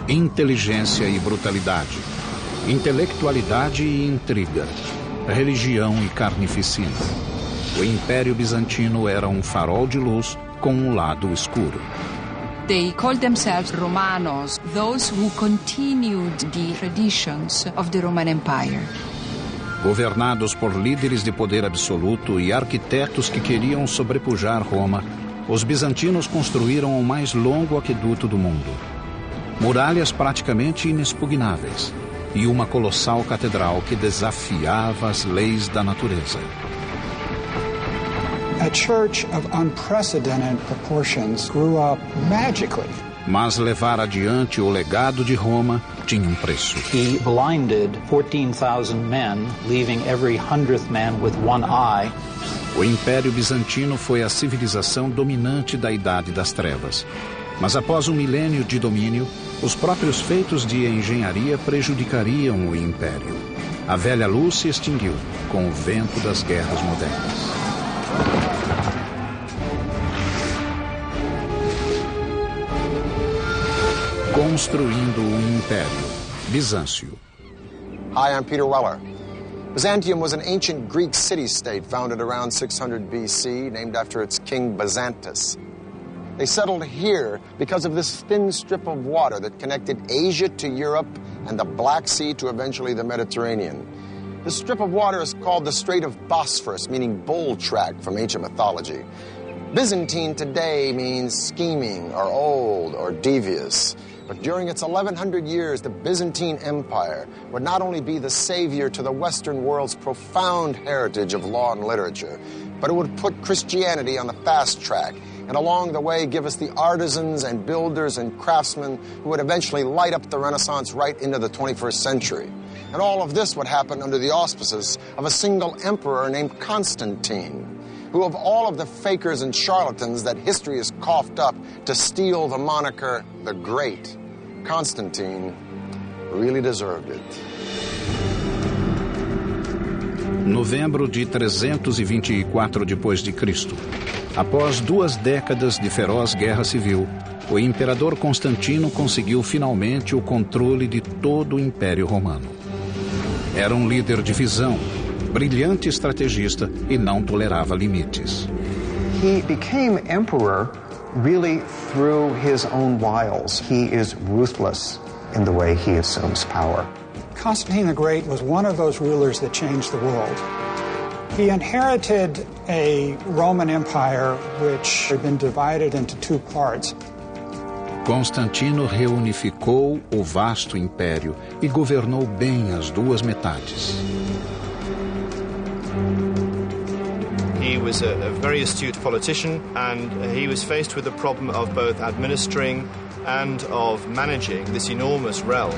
inteligência e brutalidade, intelectualidade e intriga, religião e carnificina. O Império Bizantino era um farol de luz com um lado escuro. They called themselves Romanos, those who continued the traditions of the Roman Empire. Governados por líderes de poder absoluto e arquitetos que queriam sobrepujar Roma, os bizantinos construíram o mais longo aqueduto do mundo. Muralhas praticamente inexpugnáveis e uma colossal catedral que desafiava as leis da natureza. A church of unprecedented proportions grew up magically. Mas levar adiante o legado de Roma tinha um preço. He blinded 14,000 men, leaving every 100th man with one eye. O Império Bizantino foi a civilização dominante da Idade das Trevas. Mas após um milênio de domínio, os próprios feitos de engenharia prejudicariam o Império. A velha luz se extinguiu com o vento das guerras modernas. Construindo um Império. Bizâncio. Hi, I'm Peter Weller. Byzantium was an ancient Greek city-state founded around 600 BC, named after its king Byzantus. They settled here because of this thin strip of water that connected Asia to Europe and the Black Sea to eventually the Mediterranean. This strip of water is called the Strait of Bosphorus, meaning bull track from ancient mythology. Byzantine today means scheming or old or devious. But during its 1100 years, the Byzantine Empire would not only be the savior to the Western world's profound heritage of law and literature, but it would put Christianity on the fast track and along the way give us the artisans and builders and craftsmen who would eventually light up the Renaissance right into the 21st century. And all of this would happen under the auspices of a single emperor named Constantine, who of all of the fakers and charlatans that history has coughed up to steal the moniker the Great, Constantine really deserved it. Novembro de 324 d.C. Após 2 décadas de feroz guerra civil, o imperador Constantino conseguiu finalmente o controle de todo o Império Romano. Era um líder de visão, brilhante estrategista e não tolerava limites. He became emperor really through his own wiles. He is ruthless in the way he assumes power. Constantine the Great was one of those rulers that changed the world. He inherited a Roman Empire which had been divided into 2 parts. Constantino reunificou o vasto império e governou bem as 2 metades. He was a very astute politician, and he was faced with the problem of both administering and of managing this enormous realm.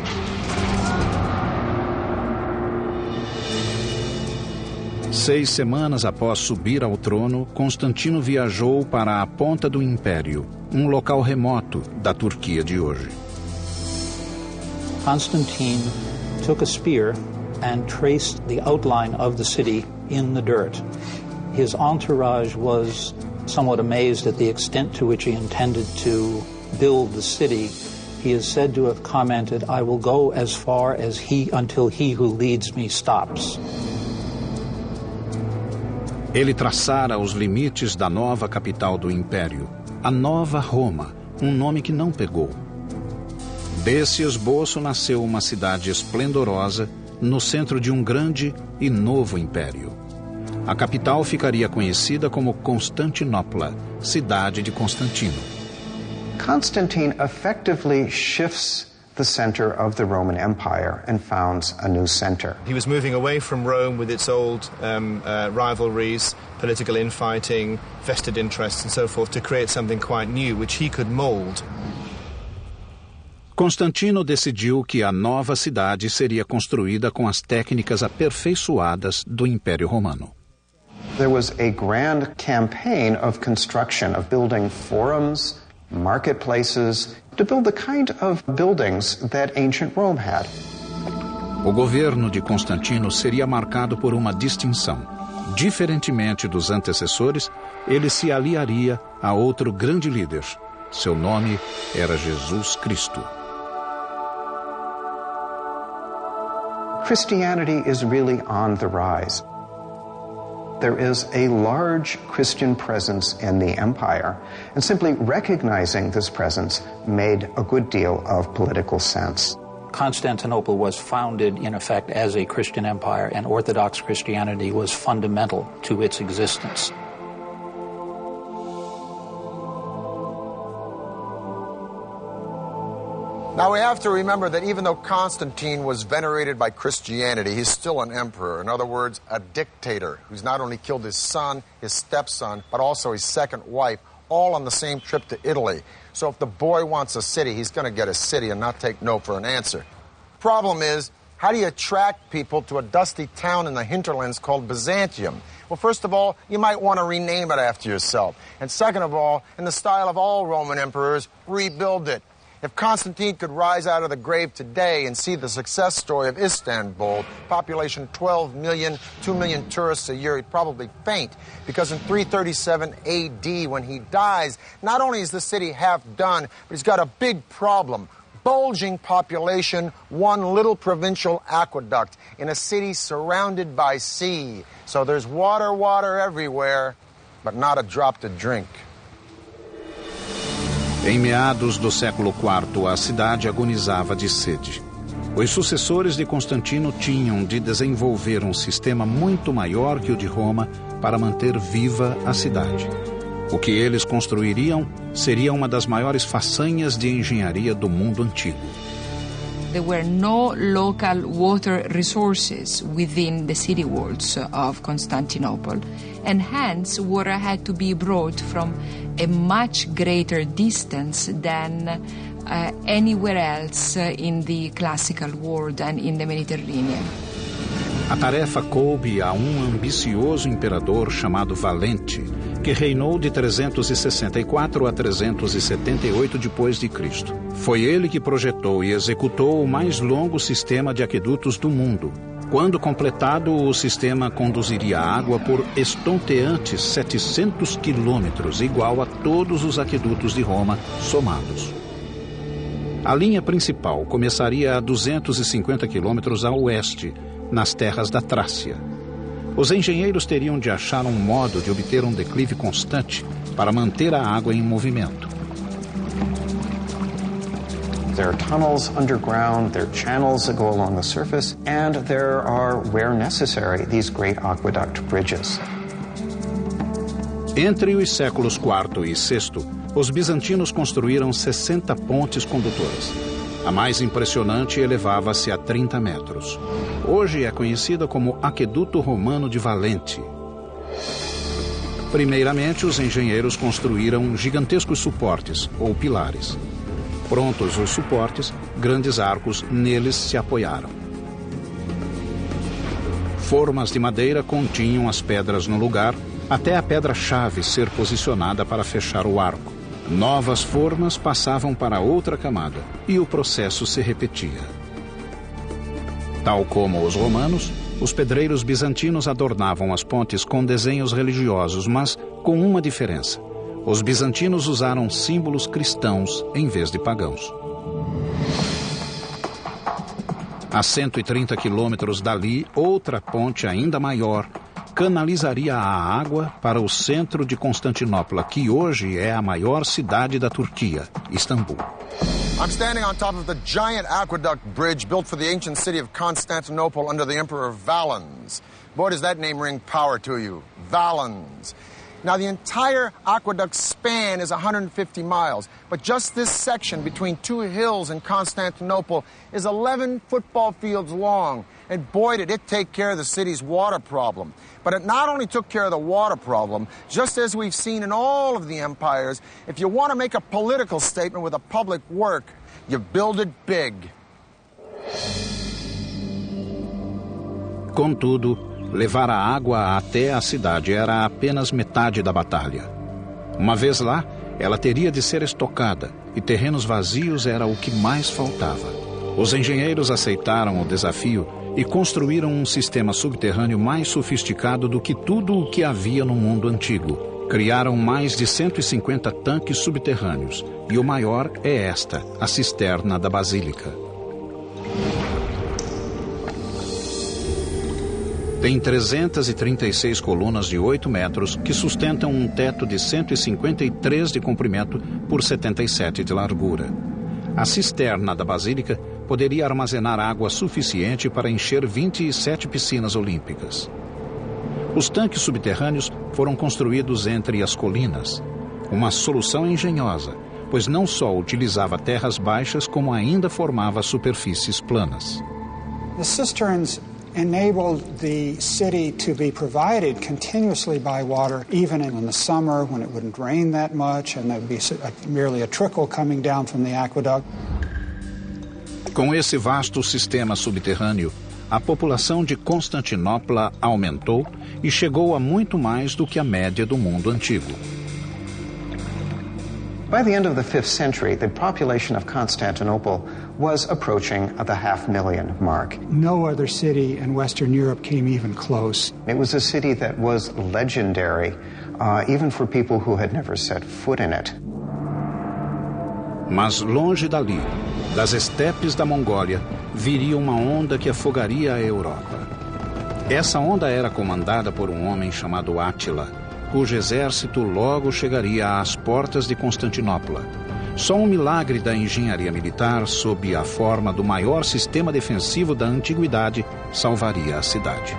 Seis semanas após subir ao trono, Constantino viajou para a ponta do Império, um local remoto da Turquia de hoje. Constantine took a spear and traced the outline of the city in the dirt. His entourage was somewhat amazed at the extent to which he intended to build the city. He is said to have commented, "I will go as far as until he who leads me stops." Ele traçara os limites da nova capital do Império, a Nova Roma, um nome que não pegou. Desse esboço nasceu uma cidade esplendorosa no centro de um grande e novo império. A capital ficaria conhecida como Constantinopla, cidade de Constantino. Constantine effectively shifts the center of the Roman Empire and founds a new center. He was moving away from Rome with its old rivalries, political infighting, vested interests and so forth, to create something quite new, which he could mold. Constantino decidiu que a nova cidade seria construída com as técnicas aperfeiçoadas do Império Romano. There was a grand campaign of construction, of building forums, marketplaces, to build the kind of buildings that ancient Rome had. O governo de Constantino seria marcado por uma distinção. Diferentemente dos antecessores, ele se aliaria a outro grande líder. Seu nome era Jesus Cristo. Christianity is really on the rise. There is a large Christian presence in the empire, and simply recognizing this presence made a good deal of political sense. Constantinople was founded, in effect, as a Christian empire, and Orthodox Christianity was fundamental to its existence. Now we have to remember that even though Constantine was venerated by Christianity, he's still an emperor. In other words, a dictator who's not only killed his son, his stepson, but also his second wife, all on the same trip to Italy. So if the boy wants a city, he's going to get a city and not take no for an answer. Problem is, how do you attract people to a dusty town in the hinterlands called Byzantium? Well, first of all, you might want to rename it after yourself. And second of all, in the style of all Roman emperors, rebuild it. If Constantine could rise out of the grave today and see the success story of Istanbul, population 12 million, 2 million tourists a year, he'd probably faint. Because in 337 AD, when he dies, not only is the city half done, but he's got a big problem. Bulging population, one little provincial aqueduct in a city surrounded by sea. So there's water everywhere, but not a drop to drink. Em meados do século IV, a cidade agonizava de sede. Os sucessores de Constantino tinham de desenvolver um sistema muito maior que o de Roma para manter viva a cidade. O que eles construiriam seria uma das maiores façanhas de engenharia do mundo antigo. There were no local water resources within the city walls of Constantinople, and hence water had to be brought from a much greater distance than anywhere else in the classical world and in the Mediterranean. A tarefa coube a ambicioso imperador chamado Valente, que reinou de 364 a 378 depois de Cristo. Foi ele que projetou e executou o mais longo sistema de aquedutos do mundo. Quando completado, o sistema conduziria água por estonteantes 700 quilômetros, igual a todos os aquedutos de Roma somados. A linha principal começaria a 250 quilômetros a oeste, nas terras da Trácia. Os engenheiros teriam de achar um modo de obter um declive constante para manter a água em movimento. There are tunnels underground, there are channels that go along the surface, and there are, where necessary, these great aqueduct bridges. Entre os séculos IV e VI, os bizantinos construíram 60 pontes condutoras. A mais impressionante elevava-se a 30 metros. Hoje é conhecida como Aqueduto Romano de Valente. Primeiramente, os engenheiros construíram gigantescos suportes, ou pilares. Prontos os suportes, grandes arcos neles se apoiaram. Formas de madeira continham as pedras no lugar, até a pedra-chave ser posicionada para fechar o arco. Novas formas passavam para outra camada e o processo se repetia. Tal como os romanos, os pedreiros bizantinos adornavam as pontes com desenhos religiosos, mas com uma diferença. Os bizantinos usaram símbolos cristãos em vez de pagãos. A 130 quilômetros dali, outra ponte ainda maior canalizaria a água para o centro de Constantinopla, que hoje é a maior cidade da Turquia, Istambul. I'm standing on top of the giant aqueduct bridge built for the ancient city of Constantinople under the Emperor Valens. Boy, does that name ring power to you. Valens. Now, the entire aqueduct span is 150 miles, but just this section between two hills in Constantinople is 11 football fields long. And boy, did it take care of the city's water problem. But it not only took care of the water problem, just as we've seen in all of the empires, if you want to make a political statement with a public work, you build it big. Contudo, levar a água até a cidade era apenas metade da batalha. Uma vez lá, ela teria de ser estocada, e terrenos vazios era o que mais faltava. Os engenheiros aceitaram o desafio e construíram um sistema subterrâneo mais sofisticado do que tudo o que havia no mundo antigo. Criaram mais de 150 tanques subterrâneos, e o maior é esta, a cisterna da Basílica. Tem 336 colunas de 8 metros que sustentam um teto de 153 de comprimento por 77 de largura. A cisterna da basílica poderia armazenar água suficiente para encher 27 piscinas olímpicas. Os tanques subterrâneos foram construídos entre as colinas. Uma solução engenhosa, pois não só utilizava terras baixas, como ainda formava superfícies planas. The cisterns enabled the city to be provided continuously by water, even in the summer when it wouldn't rain that much and there would be merely a trickle coming down from the aqueduct. Com esse vasto sistema subterrâneo, a população de Constantinopla aumentou e chegou a muito mais do que a média do mundo antigo. By the end of the 5th century, the population of Constantinople was approaching the 500,000 mark. No other city in Western Europe came even close. It was a city that was legendary, even for people who had never set foot in it. Mas longe dali, das estepes da Mongólia, viria uma onda que afogaria a Europa. Essa onda era comandada por um homem chamado Átila, cujo exército logo chegaria às portas de Constantinopla. Só um milagre da engenharia militar, sob a forma do maior sistema defensivo da antiguidade, salvaria a cidade.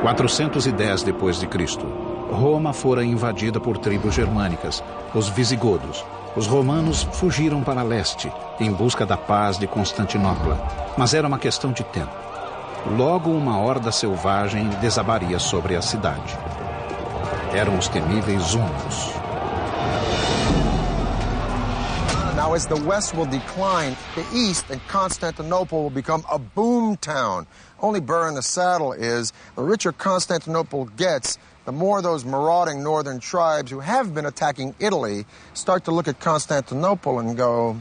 410 depois de Cristo, Roma fora invadida por tribos germânicas, os visigodos. Os romanos fugiram para leste, em busca da paz de Constantinopla, mas era uma questão de tempo. Logo uma horda selvagem desabaria sobre a cidade. Eram os temíveis hunos. Now, as the West will decline, the East and Constantinople will become a boom town. Only burr in the saddle is, the richer Constantinople gets, the more those marauding northern tribes who have been attacking Italy start to look at Constantinople and go,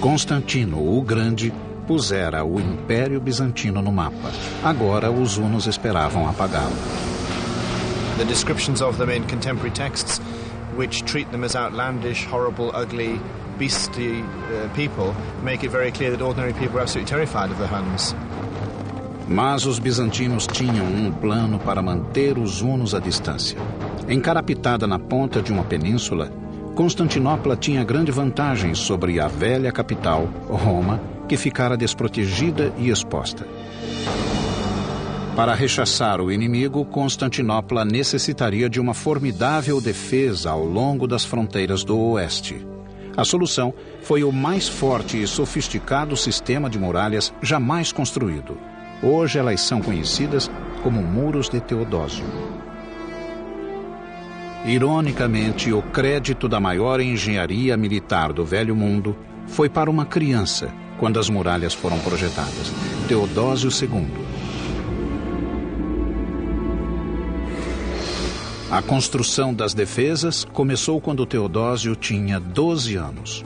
Constantino, o Grande, pusera o Império Bizantino no mapa. Agora os hunos esperavam apagá-lo. The descriptions of them in contemporary texts, which treat them as outlandish, horrible, ugly, beastly people, make it very clear that ordinary people are absolutely terrified of the Huns. Mas os bizantinos tinham um plano para manter os hunos à distância. Encarapitada na ponta de uma península, Constantinopla tinha grande vantagem sobre a velha capital, Roma, que ficara desprotegida e exposta. Para rechaçar o inimigo, Constantinopla necessitaria de uma formidável defesa ao longo das fronteiras do oeste. A solução foi o mais forte e sofisticado sistema de muralhas jamais construído. Hoje elas são conhecidas como muros de Teodósio. Ironicamente, o crédito da maior engenharia militar do Velho Mundo foi para uma criança quando as muralhas foram projetadas, Teodósio II. A construção das defesas começou quando Teodósio tinha 12 anos.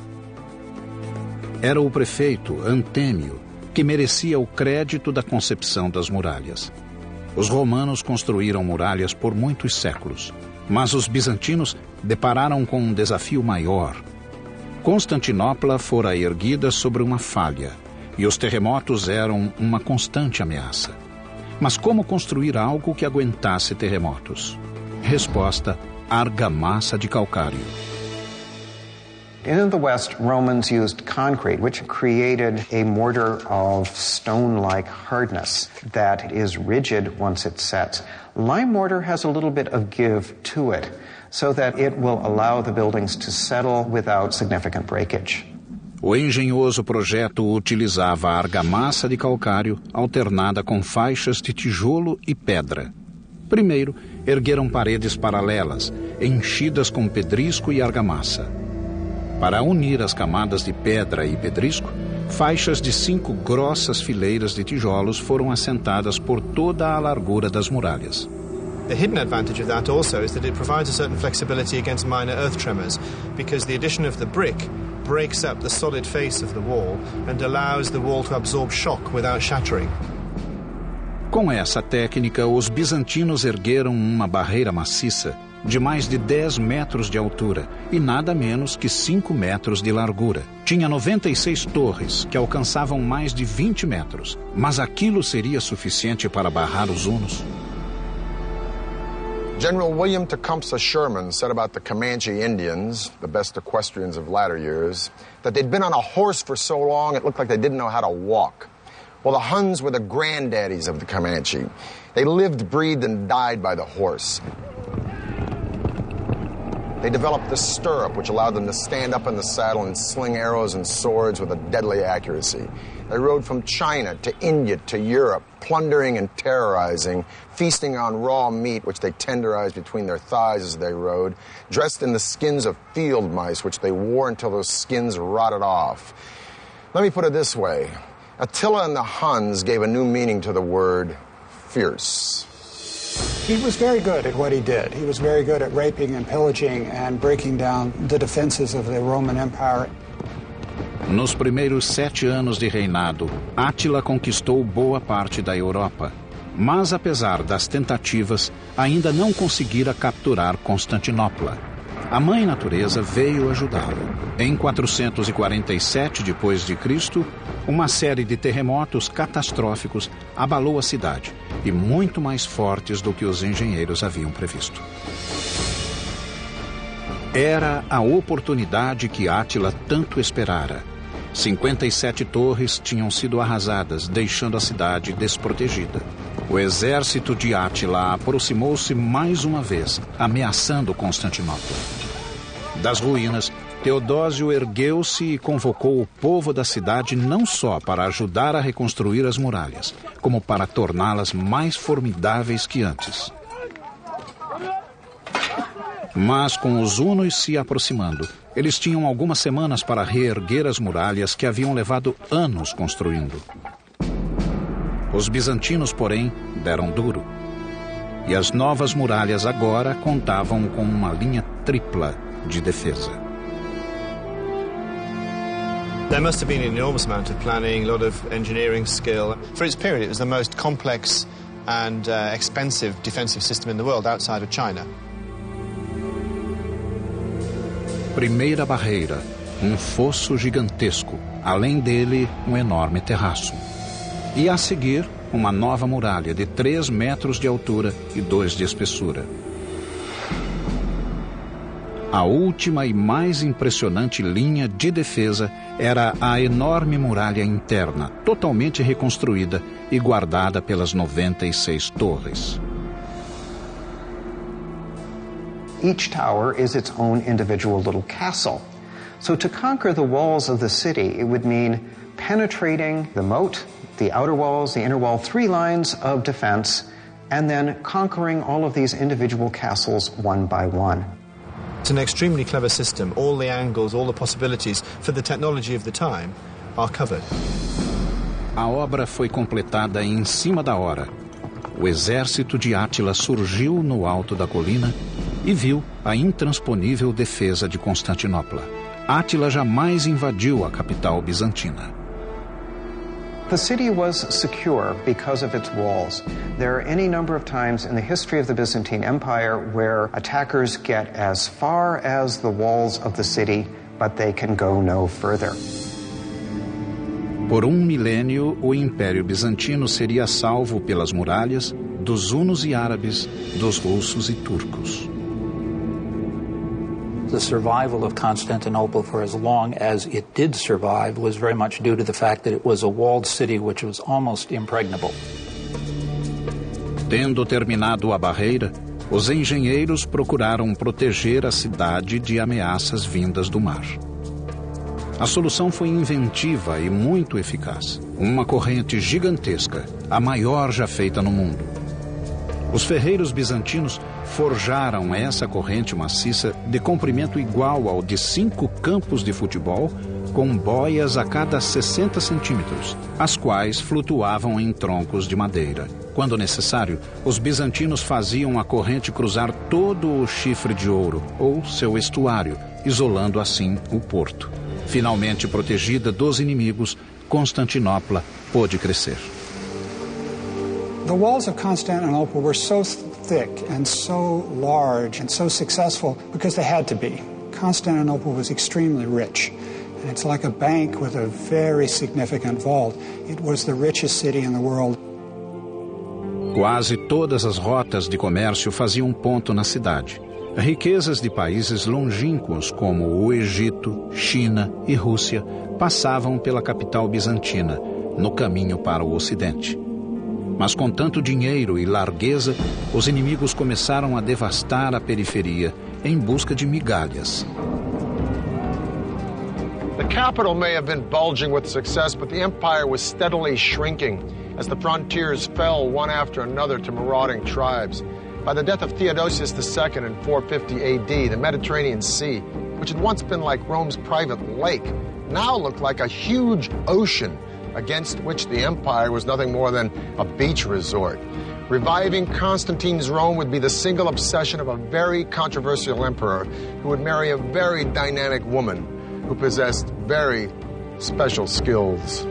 Era o prefeito Antêmio que merecia o crédito da concepção das muralhas. Os romanos construíram muralhas por muitos séculos, mas os bizantinos depararam com um desafio maior. Constantinopla fora erguida sobre uma falha, e os terremotos eram uma constante ameaça. Mas como construir algo que aguentasse terremotos? Resposta: argamassa de calcário. In the West, Romans used concrete, which created a mortar of stone-like hardness that is rigid once it sets. Lime mortar has a little bit of give to it, so that it will allow the buildings to settle without significant breakage. O engenhoso projeto utilizava a argamassa de calcário alternada com faixas de tijolo e pedra. Primeiro, ergueram paredes paralelas, enchidas com pedrisco e argamassa. Para unir as camadas de pedra e pedrisco, faixas de 5 grossas fileiras de tijolos foram assentadas por toda a largura das muralhas. The hidden advantage of that also is that it provides a certain flexibility against minor earth tremors, because the addition of the brick breaks up the solid face of the wall and allows the wall to absorb shock without shattering. Com essa técnica, os bizantinos ergueram uma barreira maciça de mais de 10 metros de altura e nada menos que 5 metros de largura. Tinha 96 torres, que alcançavam mais de 20 metros. Mas aquilo seria suficiente para barrar os hunos? General William Tecumseh Sherman said about the Comanche Indians, the best equestrians of latter years, that they'd been on a horse for so long it looked like they didn't know how to walk. Well, the Huns were the granddaddies of the Comanche. They lived, breathed, and died by the horse. They developed the stirrup, which allowed them to stand up in the saddle and sling arrows and swords with a deadly accuracy. They rode from China to India to Europe, plundering and terrorizing, feasting on raw meat, which they tenderized between their thighs as they rode, dressed in the skins of field mice, which they wore until those skins rotted off. Let me put it this way. Attila and the Huns gave a new meaning to the word fierce. He was very good at what he did. He was very good at raping and pillaging and breaking down the defenses of the Roman Empire. Nos primeiros 7 anos de reinado, Átila conquistou boa parte da Europa. Mas, apesar das tentativas, ainda não conseguira capturar Constantinopla. A Mãe Natureza veio ajudá-lo. Em 447 d.C., uma série de terremotos catastróficos abalou a cidade, e muito mais fortes do que os engenheiros haviam previsto. Era a oportunidade que Átila tanto esperara. 57 torres tinham sido arrasadas, deixando a cidade desprotegida. O exército de Átila aproximou-se mais uma vez, ameaçando Constantinopla. Das ruínas, Teodósio ergueu-se e convocou o povo da cidade não só para ajudar a reconstruir as muralhas, como para torná-las mais formidáveis que antes. Mas com os hunos se aproximando, eles tinham algumas semanas para reerguer as muralhas que haviam levado anos construindo. Os bizantinos, porém, deram duro. E as novas muralhas agora contavam com uma linha tripla de defesa. There must have been an enormous amount of planning, a lot of engineering skill. For its period, it was the most complex and expensive defensive system in the world outside of China. Primeira barreira, fosso gigantesco, além dele um enorme terraço. E a seguir, uma nova muralha de 3 metros de altura e 2 de espessura. A última e mais impressionante linha de defesa era a enorme muralha interna, totalmente reconstruída e guardada pelas 96 torres. Each tower is its own individual little castle. So to conquer the walls of the city, it would mean penetrating the moat, the outer walls, the inner wall, 3 lines of defense, and then conquering all of these individual castles one by one. It's an extremely clever system. All the angles, all the possibilities for the technology of the time are covered. A obra foi completada em cima da hora. O exército de Átila surgiu no alto da colina e viu a intransponível defesa de Constantinopla. Átila jamais invadiu a capital bizantina. The city was secure because of its walls. There are any number of times in the history of the Byzantine Empire where attackers get as far as the walls of the city, but they can go no further. Por milênio, o Império Bizantino seria salvo pelas muralhas dos hunos e árabes, dos russos e turcos. The survival of Constantinople for as long as it did survive was very much due to the fact that it was a walled city which was almost impregnable. Tendo terminado a barreira, os engenheiros procuraram proteger a cidade de ameaças vindas do mar. A solução foi inventiva e muito eficaz. Uma corrente gigantesca, a maior já feita no mundo. Os ferreiros bizantinos forjaram essa corrente maciça de comprimento igual ao de 5 campos de futebol, com boias a cada 60 centímetros, as quais flutuavam em troncos de madeira. Quando necessário, os bizantinos faziam a corrente cruzar todo o chifre de ouro, ou seu estuário, isolando assim o porto. Finalmente protegida dos inimigos, Constantinopla pôde crescer. The walls of Constantinople were so thick and so large and so successful because they had to be. Constantinople was extremely rich. And it's like a bank with a very significant vault. It was the richest city in the world. Quase todas as rotas de comércio faziam ponto na cidade. Riquezas de países longínquos como o Egito, China e Rússia passavam pela capital bizantina, no caminho para o Ocidente. Mas com tanto dinheiro e largueza, os inimigos começaram a devastar a periferia em busca de migalhas. The capital may have been bulging with success, but the empire was steadily shrinking as the frontiers fell one after another to marauding tribes. By the death of Theodosius II in 450 AD, the Mediterranean Sea, which had once been like Rome's private lake, now looked like a huge ocean against which the empire was nothing more than a beach resort. Reviving Constantine's Rome would be the single obsession of a very controversial emperor who would marry a very dynamic woman who possessed very special skills.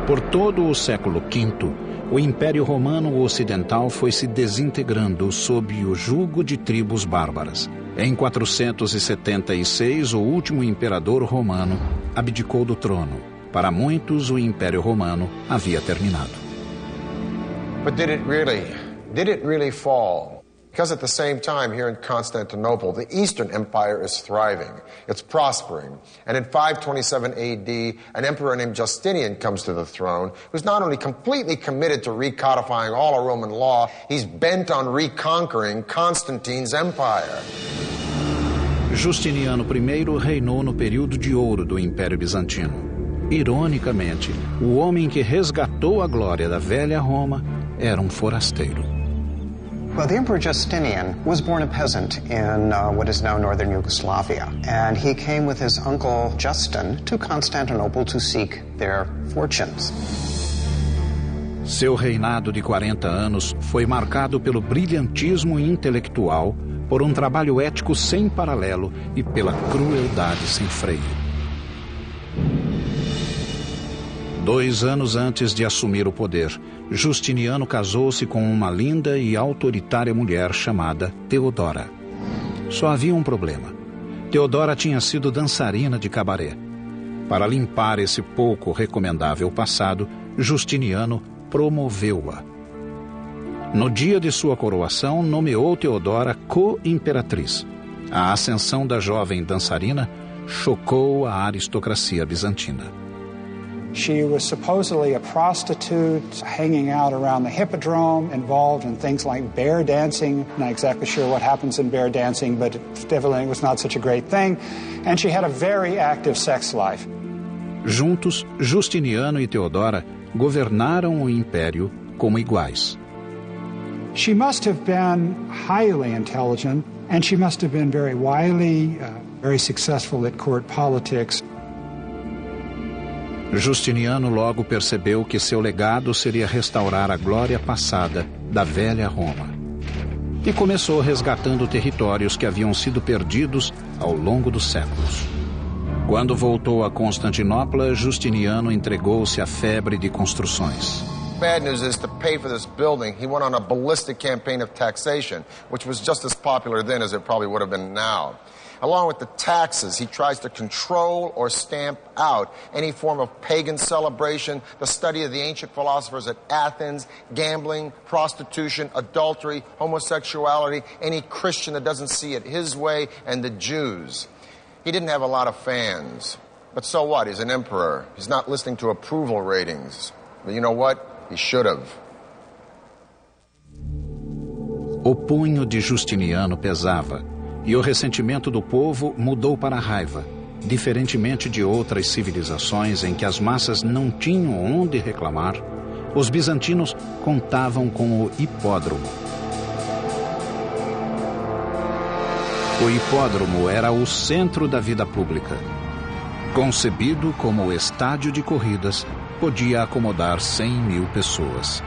Por todo o século V, o Império Romano Ocidental foi se desintegrando sob o jugo de tribos bárbaras. Em 476, o último imperador romano abdicou do trono. Para muitos, o Império Romano havia terminado. But did it really fall? Because at the same time, here in Constantinople, the Eastern Empire is thriving. It's prospering. And in 527 AD, an emperor named Justinian comes to the throne, who's not only completely committed to recodifying all of Roman law, he's bent on reconquering Constantine's empire. Justiniano I reinou no período de ouro do Império Bizantino. Ironicamente, o homem que resgatou a glória da velha Roma era um forasteiro. Well, the Emperor Justinian was born a peasant in what is now northern Yugoslavia, and he came with his uncle Justin to Constantinople to seek their fortunes. Seu reinado de 40 anos foi marcado pelo brilhantismo intelectual, por um trabalho ético sem paralelo e pela crueldade sem freio. 2 anos antes de assumir o poder, Justiniano casou-se com uma linda e autoritária mulher chamada Teodora. Só havia um problema. Teodora tinha sido dançarina de cabaré. Para limpar esse pouco recomendável passado, Justiniano promoveu-a. No dia de sua coroação, nomeou Teodora co-imperatriz. A ascensão da jovem dançarina chocou a aristocracia bizantina. She was supposedly a prostitute hanging out around the hippodrome, involved in things like bear dancing. Not exactly sure what happens in bear dancing, but definitely was not such a great thing. And she had a very active sex life. Juntos, Justiniano e Teodora governaram o império como iguais. She must have been highly intelligent, and she must have been very wily, very successful at court politics. Justiniano logo percebeu que seu legado seria restaurar a glória passada da velha Roma. E começou resgatando territórios que haviam sido perdidos ao longo dos séculos. Quando voltou a Constantinopla, Justiniano entregou-se à febre de construções. Bad news is, to pay for this building, he went on a ballistic campaign of taxation, which was just as popular then as it probably would have been now. Along with the taxes, he tries to control or stamp out any form of pagan celebration, the study of the ancient philosophers at Athens, gambling, prostitution, adultery, homosexuality, any Christian that doesn't see it his way, and the Jews. He didn't have a lot of fans. But so what? He's an emperor. He's not listening to approval ratings. But you know what? He should have. O punho de Justiniano pesava. E o ressentimento do povo mudou para a raiva, diferentemente de outras civilizações em que as massas não tinham onde reclamar, os bizantinos contavam com o hipódromo. O hipódromo era o centro da vida pública. Concebido como estádio de corridas, podia acomodar 100.000 pessoas.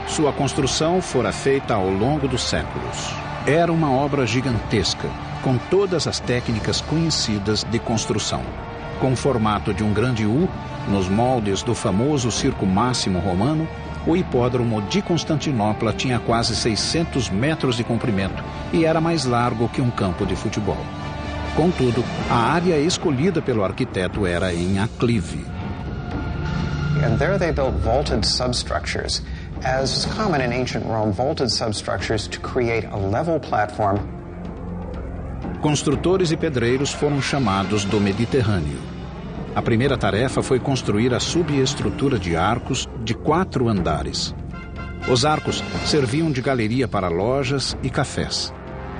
Sua construção fora feita ao longo dos séculos. Era uma obra gigantesca, com todas as técnicas conhecidas de construção. Com o formato de um grande U, nos moldes do famoso Circo Máximo romano, o hipódromo de Constantinopla tinha quase 600 metros de comprimento e era mais largo que um campo de futebol. Contudo, a área escolhida pelo arquiteto era em aclive. And there they built vaulted substructures. As is common in ancient Rome, vaulted substructures to create a level platform. Construtores e pedreiros foram chamados do Mediterrâneo. A primeira tarefa foi construir a subestrutura de arcos de 4 andares. Os arcos serviam de galeria para lojas e cafés.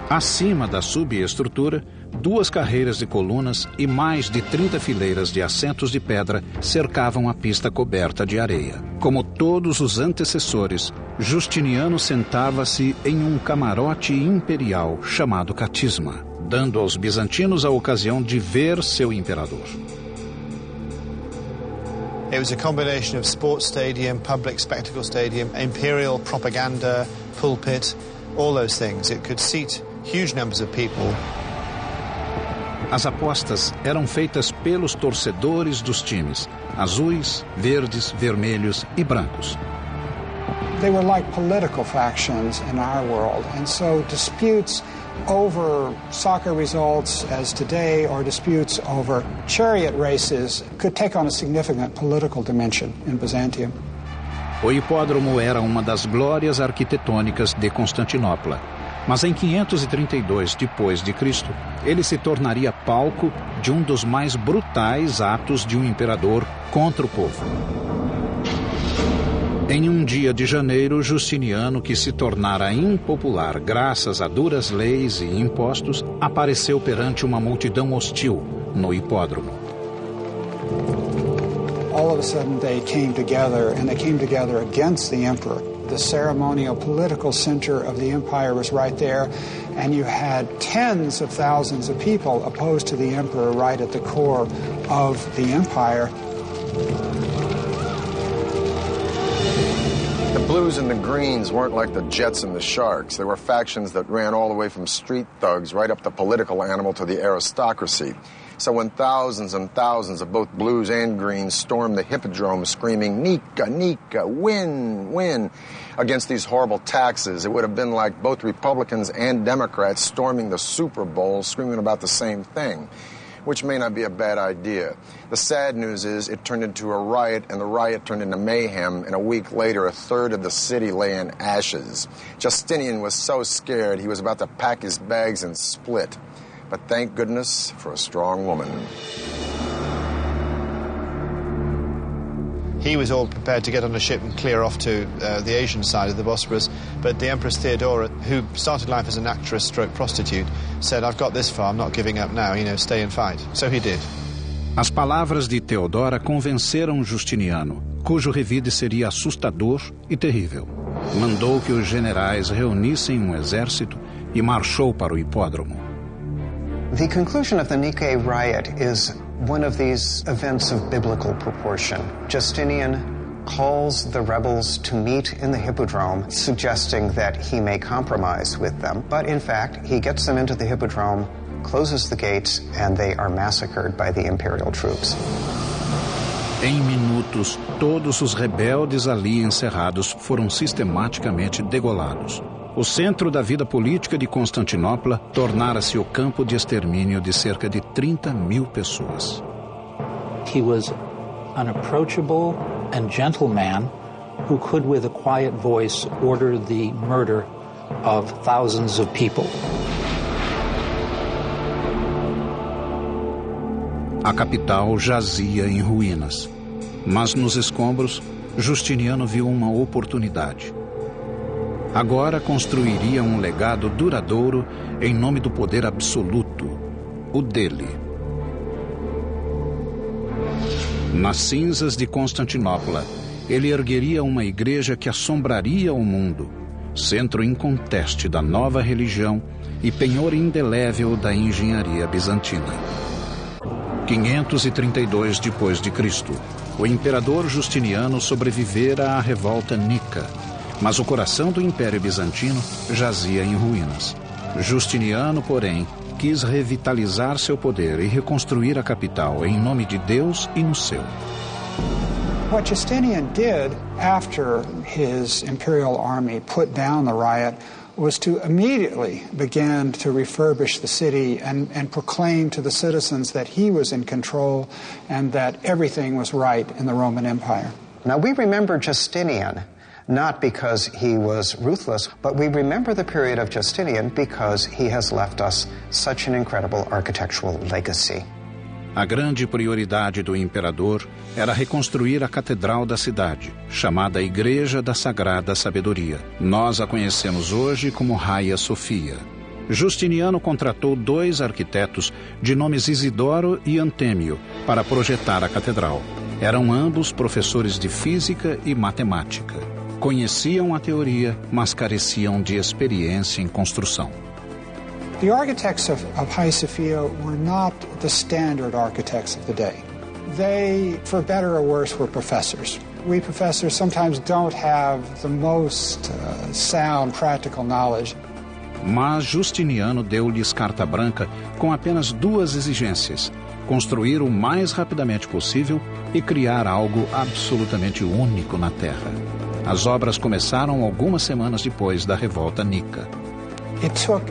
Acima da subestrutura, 2 carreiras de colunas e mais de 30 fileiras de assentos de pedra cercavam a pista coberta de areia. Como todos os antecessores, Justiniano sentava-se em um camarote imperial chamado catisma, dando aos bizantinos a ocasião de ver seu imperador. It was a combination of sports stadium, public spectacle stadium, imperial propaganda, pulpit, all those things. It could seat huge numbers of people. As apostas eram feitas pelos torcedores dos times, azuis, verdes, vermelhos e brancos. They were like political factions in our world, and so disputes over soccer results as today or disputes over chariot races could take on a significant political dimension in Byzantium. O hipódromo era uma das glórias arquitetônicas de Constantinopla, mas em 532 d.C., ele se tornaria palco de um dos mais brutais atos de um imperador contra o povo. Em um dia de janeiro, Justiniano, que se tornara impopular graças a duras leis e impostos, apareceu perante uma multidão hostil no hipódromo. All of a sudden they came together, and they came together against the emperor. The ceremonial political center of the empire was right there, and you had tens of thousands of people opposed to the emperor right at the core of the empire. The Blues and the Greens weren't like the Jets and the Sharks. They were factions that ran all the way from street thugs right up the political animal to the aristocracy. So when thousands and thousands of both Blues and Greens stormed the Hippodrome screaming, "Nika, Nika, win, win," against these horrible taxes, it would have been like both Republicans and Democrats storming the Super Bowl screaming about the same thing, which may not be a bad idea. The sad news is it turned into a riot, and the riot turned into mayhem, and a week later, a third of the city lay in ashes. Justinian was so scared he was about to pack his bags and split. But thank goodness for a strong woman. He was all prepared to get on a ship and clear off to the Asian side of the Bosporus, but the Empress Theodora, who started life as an actress stroke prostitute, said, "I've got this far, I'm not giving up now, stay and fight." So he did. As palavras de Teodora convenceram Justiniano, cujo revide seria assustador e terrível. Mandou que os generais reunissem um exército e marchou para o hipódromo. The conclusion of the Nike riot is one of these events of biblical proportion. Justinian calls the rebels to meet in the Hippodrome, suggesting that he may compromise with them. But in fact, he gets them into the Hippodrome, closes the gates, and they are massacred by the imperial troops. Em minutos, todos os rebeldes ali encerrados foram sistematicamente degolados. O centro da vida política de Constantinopla tornara-se o campo de extermínio de cerca de 30.000 pessoas. He was an approachable and gentle man who could, with a quiet voice, order the murder of thousands of people. A capital jazia em ruínas, mas nos escombros, Justiniano viu uma oportunidade. Agora construiria um legado duradouro em nome do poder absoluto, o dele. Nas cinzas de Constantinopla, ele ergueria uma igreja que assombraria o mundo, centro inconteste da nova religião e penhor indelével da engenharia bizantina. 532 d.C., o imperador Justiniano sobrevivera à revolta nica, mas o coração do Império Bizantino jazia em ruínas. Justiniano, porém, quis revitalizar seu poder e reconstruir a capital em nome de Deus e no seu. What Justinian did after his imperial army put down the riot was to immediately begin to refurbish the city and proclaim to the citizens that he was in control and that everything was right in the Roman Empire. Now, we remember Justinian not because he was ruthless, but we remember the period of Justinian because he has left us such an incredible architectural legacy. A grande prioridade do imperador era reconstruir a catedral da cidade, chamada Igreja da Sagrada Sabedoria. Nós a conhecemos hoje como Hagia Sophia. Justiniano contratou 2 arquitetos de nomes Isidoro e Antêmio para projetar a catedral. Eram ambos professores de física e matemática. Conheciam a teoria, mas careciam de experiência em construção. The architects of Hagia Sophia were not the standard architects of the day. They, for better or worse, were professors. We professors sometimes don't have the most sound practical knowledge. Mas Justiniano deu-lhes carta branca com apenas 2 exigências: construir o mais rapidamente possível e criar algo absolutamente único na Terra. As obras começaram algumas semanas depois da revolta nica. It took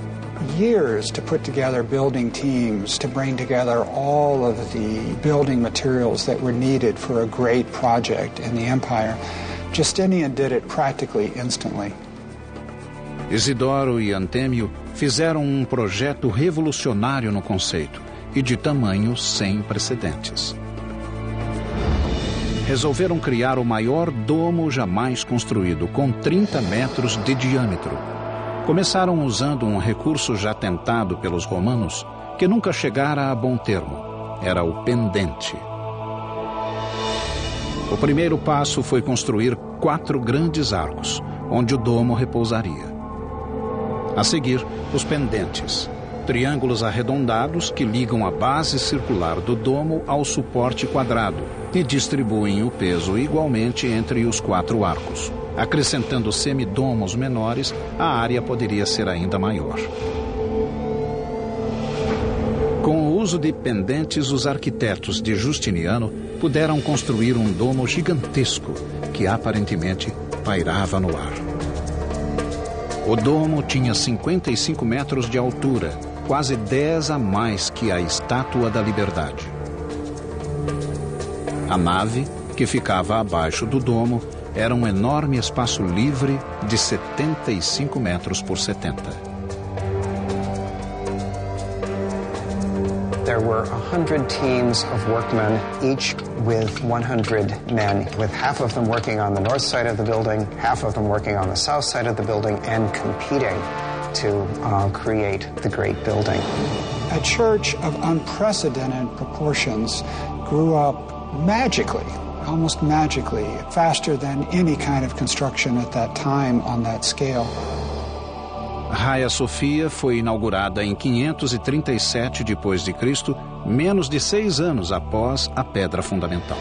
years to put together building teams, to bring together all of the building materials that were needed for a great project in the empire. Justinian did it practically instantly. Isidoro e Antêmio fizeram um projeto revolucionário no conceito e de tamanho sem precedentes. Resolveram criar o maior domo jamais construído, com 30 metros de diâmetro. Começaram usando um recurso já tentado pelos romanos, que nunca chegara a bom termo. Era o pendente. O primeiro passo foi construir 4 grandes arcos, onde o domo repousaria. A seguir, os pendentes, triângulos arredondados que ligam a base circular do domo ao suporte quadrado e distribuem o peso igualmente entre os 4 arcos. Acrescentando semidomos menores, a área poderia ser ainda maior. Com o uso de pendentes, os arquitetos de Justiniano puderam construir um domo gigantesco que aparentemente pairava no ar. O domo tinha 55 metros de altura, quase 10 a mais que a Estátua da Liberdade. A nave, que ficava abaixo do domo, era um enorme espaço livre de 75 metros por 70. There were 100 teams of workmen, each with 100 men, with half of them working on the north side of the building, half of them working on the south side of the building, and competing to create the great building. A church of unprecedented proportions grew up magically, almost magically, faster than any kind of construction at that time on that scale. Hagia Sophia foi inaugurada em 537 d.C., menos de 6 anos após a pedra fundamental.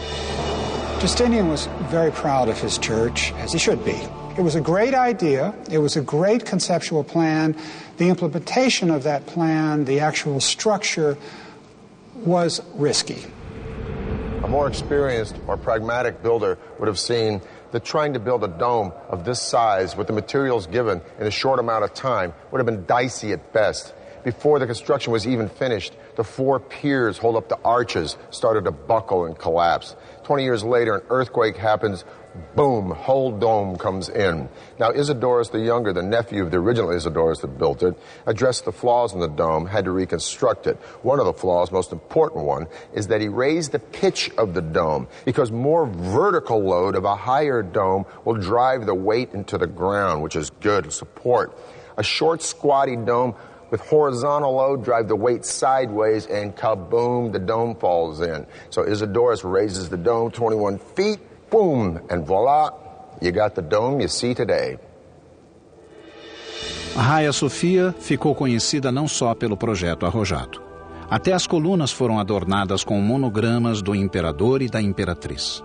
Justinian was very proud of his church, as he should be. It was a great idea, it was a great conceptual plan. The implementation of that plan, the actual structure, was risky. A more experienced or pragmatic builder would have seen that trying to build a dome of this size with the materials given in a short amount of time would have been dicey at best. Before the construction was even finished, the 4 piers hold up the arches started to buckle and collapse. 20 years later, an earthquake happens. Boom, whole dome comes in. Now, Isidorus the Younger, the nephew of the original Isidorus that built it, addressed the flaws in the dome, had to reconstruct it. One of the flaws, most important one, is that he raised the pitch of the dome because more vertical load of a higher dome will drive the weight into the ground, which is good support. A short, squatty dome with horizontal load drive the weight sideways, and kaboom, the dome falls in. So Isidorus raises the dome 21 feet, boom, and voila, you got the dome you see today. A Hagia Sophia ficou conhecida não só pelo projeto arrojado. Até as colunas foram adornadas com monogramas do imperador e da imperatriz.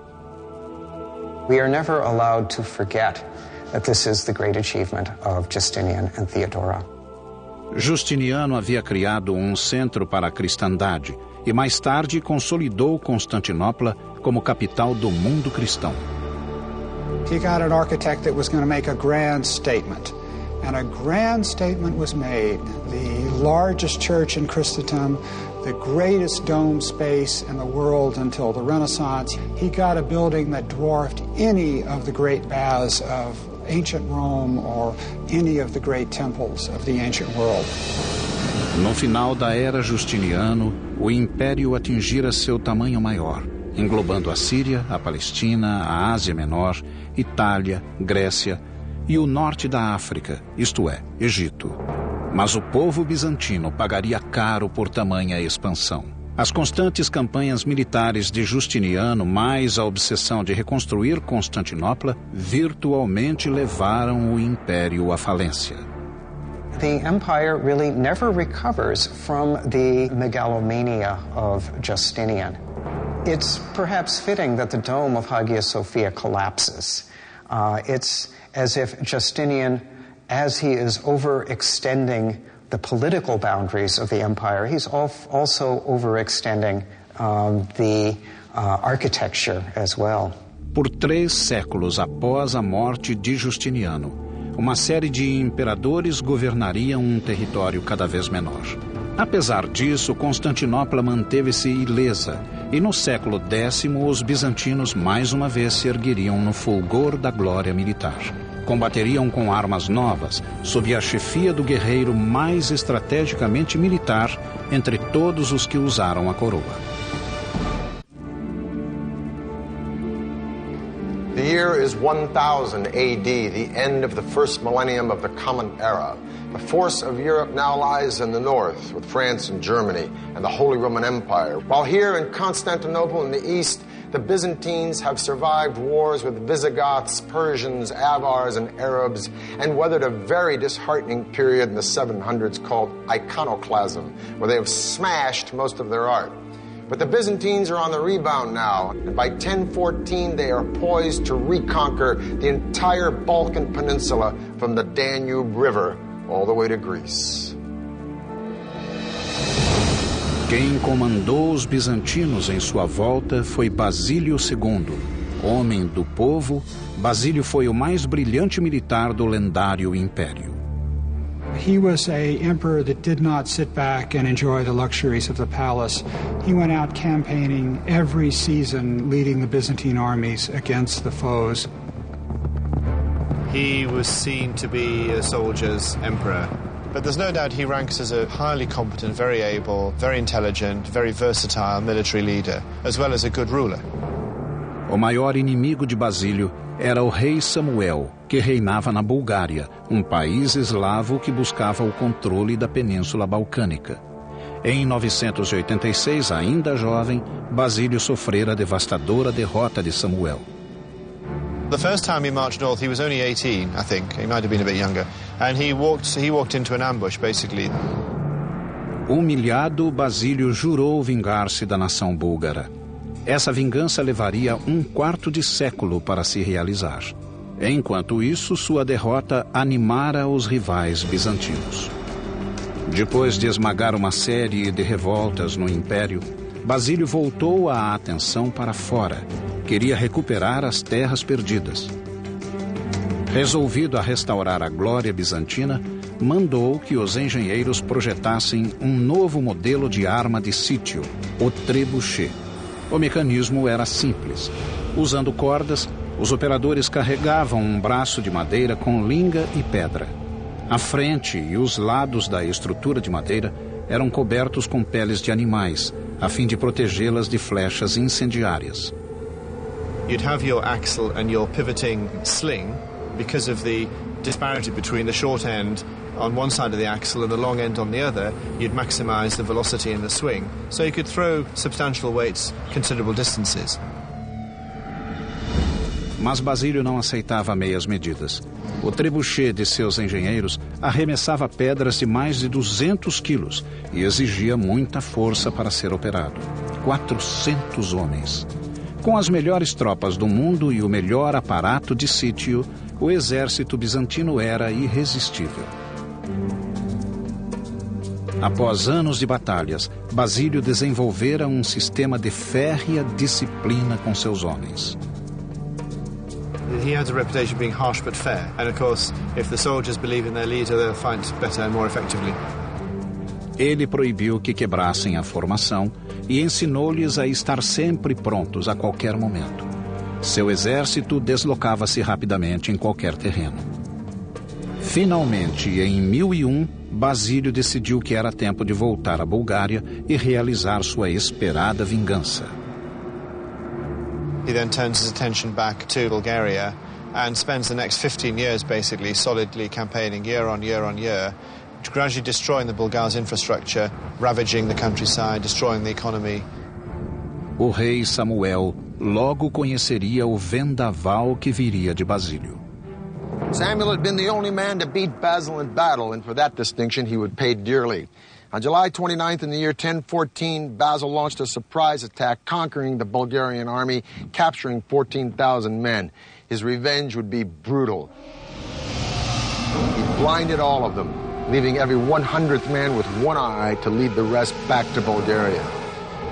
We are never allowed to forget that this is the great achievement of Justinian and Theodora. Justiniano havia criado um centro para a cristandade e mais tarde consolidou Constantinopla como capital do mundo cristão. He got an architect that was going to make a grand statement. And a grand statement was made. The largest church in Christendom, the greatest dome space in the world until the Renaissance. He got a building that dwarfed any of the great baths of ancient Rome or any of the great temples of the ancient world. No final da era Justiniano, o império atingira seu tamanho maior, englobando a Síria, a Palestina, a Ásia Menor, Itália, Grécia e o norte da África, isto é, Egito. Mas o povo bizantino pagaria caro por tamanha expansão. As constantes campanhas militares de Justiniano, mais a obsessão de reconstruir Constantinopla, virtualmente levaram o império à falência. The empire really never recovers from the megalomania of Justinian. It's perhaps fitting that the dome of Hagia Sophia collapses. It's as if Justinian, as he is overextending the political boundaries of the empire, he's also overextending the architecture as well. Por 3 séculos após a morte de Justiniano, uma série de imperadores governariam um território cada vez menor. Apesar disso, Constantinopla manteve-se ilesa, e no século X os bizantinos mais uma vez se ergueriam no fulgor da glória militar. Combateriam com armas novas, sob a chefia do guerreiro mais estrategicamente militar entre todos os que usaram a coroa. The year is 1000 AD, the end of the first millennium of the Common Era. The force of Europe now lies in the north, with France and Germany and the Holy Roman Empire. While here in Constantinople in the east, the Byzantines have survived wars with Visigoths, Persians, Avars, and Arabs, and weathered a very disheartening period in the 700s called iconoclasm, where they have smashed most of their art. But the Byzantines are on the rebound now, and by 1014 they are poised to reconquer the entire Balkan Peninsula from the Danube River all the way to Greece. Quem comandou os bizantinos em sua volta foi Basílio II. Homem do povo, Basílio foi o mais brilhante militar do lendário império. He was an emperor that did not sit back and enjoy the luxuries of the palace. He went out campaigning every season, leading the Byzantine armies against the foes. He was seen to be a soldier's emperor. But there's no doubt he ranks as a highly competent, very able, very intelligent, very versatile military leader, as well as a good ruler. O maior inimigo de Basílio era o rei Samuel, que reinava na Bulgária, um país eslavo que buscava o controle da Península Balcânica. Em 986, ainda jovem, Basílio sofrera a devastadora derrota de Samuel. The first time he marched north, he was only 18, I think. He might have been a bit younger. And he walked into an ambush, basically. Humilhado, Basílio jurou vingar-se da nação búlgara. Essa vingança levaria 1/4 de século para se realizar. Enquanto isso, sua derrota animara os rivais bizantinos. Depois de esmagar uma série de revoltas no Império, Basílio voltou a atenção para fora. Queria recuperar as terras perdidas. Resolvido a restaurar a glória bizantina, mandou que os engenheiros projetassem um novo modelo de arma de sítio, o trebuchet. O mecanismo era simples. Usando cordas, os operadores carregavam um braço de madeira com linga e pedra. A frente e os lados da estrutura de madeira eram cobertos com peles de animais, a fim de protegê-las de flechas incendiárias. You'd have your axle and your pivoting sling because of the disparity between the short end on one side of the axle and the long end on the other. You'd maximize the velocity in the swing, so you could throw substantial weights considerable distances. Mas Basílio não aceitava meias medidas. O trebuchet de seus engenheiros arremessava pedras de mais de 200 quilos e exigia muita força para ser operado. 400 homens. Com as melhores tropas do mundo e o melhor aparato de sítio, o exército bizantino era irresistível. Após anos de batalhas, Basílio desenvolvera um sistema de férrea disciplina com seus homens. He has a reputation of being harsh but fair, and of course, if the soldiers believe in their leader, they'll fight better and more effectively. Ele proibiu que quebrassem a formação e ensinou-lhes a estar sempre prontos a qualquer momento. Seu exército deslocava-se rapidamente em qualquer terreno. Finalmente, em 1001, Basílio decidiu que era tempo de voltar à Bulgária e realizar sua esperada vingança. He then turns his attention back to Bulgaria and spends the next 15 years basically solidly campaigning year on year on year, gradually destroying the Bulgars' infrastructure, ravaging the countryside, destroying the economy. O rei Samuel logo conheceria o vendaval que viria de Basílio. Samuel had been the only man to beat Basil in battle, and for that distinction he would pay dearly. On July 29th in the year 1014, Basil launched a surprise attack, conquering the Bulgarian army, capturing 14,000 men. His revenge would be brutal. He blinded all of them, leaving every 100th man with one eye to lead the rest back to Bulgaria.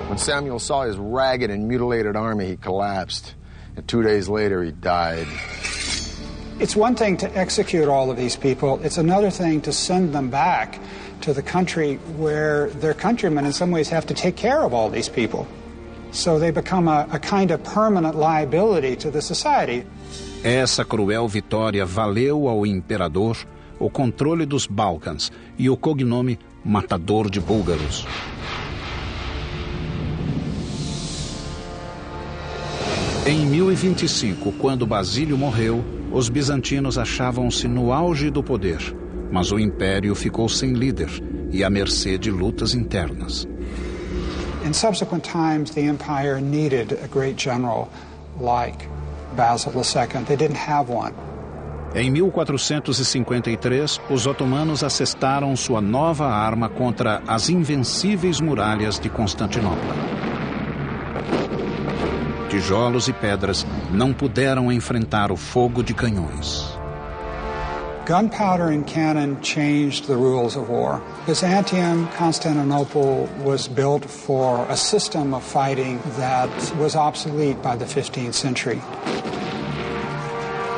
When Samuel saw his ragged and mutilated army, he collapsed. And 2 days later, he died. It's one thing to execute all of these people. It's another thing to send them back to the country where their countrymen in some ways have to take care of all these people. So they become a kind of permanent liability to the society. Essa cruel vitória valeu ao imperador o controle dos Balcãs e o cognome Matador de Búlgaros. Em 1025, quando Basílio morreu, os bizantinos achavam-se no auge do poder, mas o império ficou sem líder e à mercê de lutas internas. In subsequent times, the empire needed a great general like Basil II. They didn't have one. Em 1453, os otomanos assestaram sua nova arma contra as invencíveis muralhas de Constantinopla. Tijolos e pedras não puderam enfrentar o fogo de canhões. Gunpowder and cannon changed the rules of war. Byzantium, Constantinople was built for a system of fighting that was obsolete by the 15th century.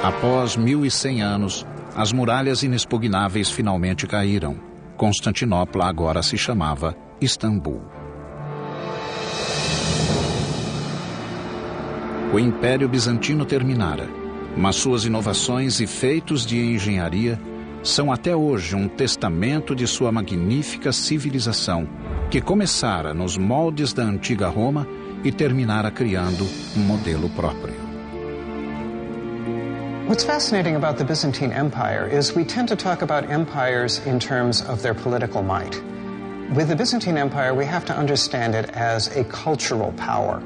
Após 1100 anos, as muralhas inexpugnáveis finalmente caíram. Constantinopla agora se chamava Istambul. O Império Bizantino terminara, mas suas inovações e feitos de engenharia são até hoje um testamento de sua magnífica civilização, que começara nos moldes da antiga Roma e terminara criando um modelo próprio. What's fascinating about the Byzantine Empire is we tend to talk about empires in terms of their political might. With the Byzantine Empire, we have to understand it as a cultural power.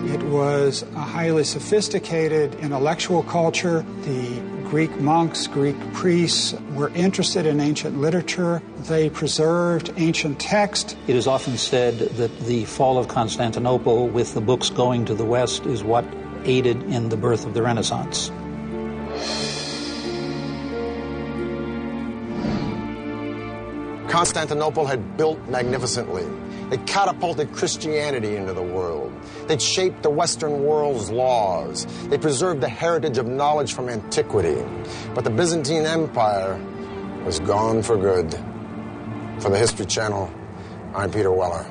It was a highly sophisticated intellectual culture. The Greek monks, Greek priests were interested in ancient literature. They preserved ancient text. It is often said that the fall of Constantinople, with the books going to the West, is what aided in the birth of the Renaissance. Constantinople had built magnificently. They catapulted Christianity into the world. They'd shaped the Western world's laws. They preserved the heritage of knowledge from antiquity. But the Byzantine Empire was gone for good. For the History Channel, I'm Peter Weller.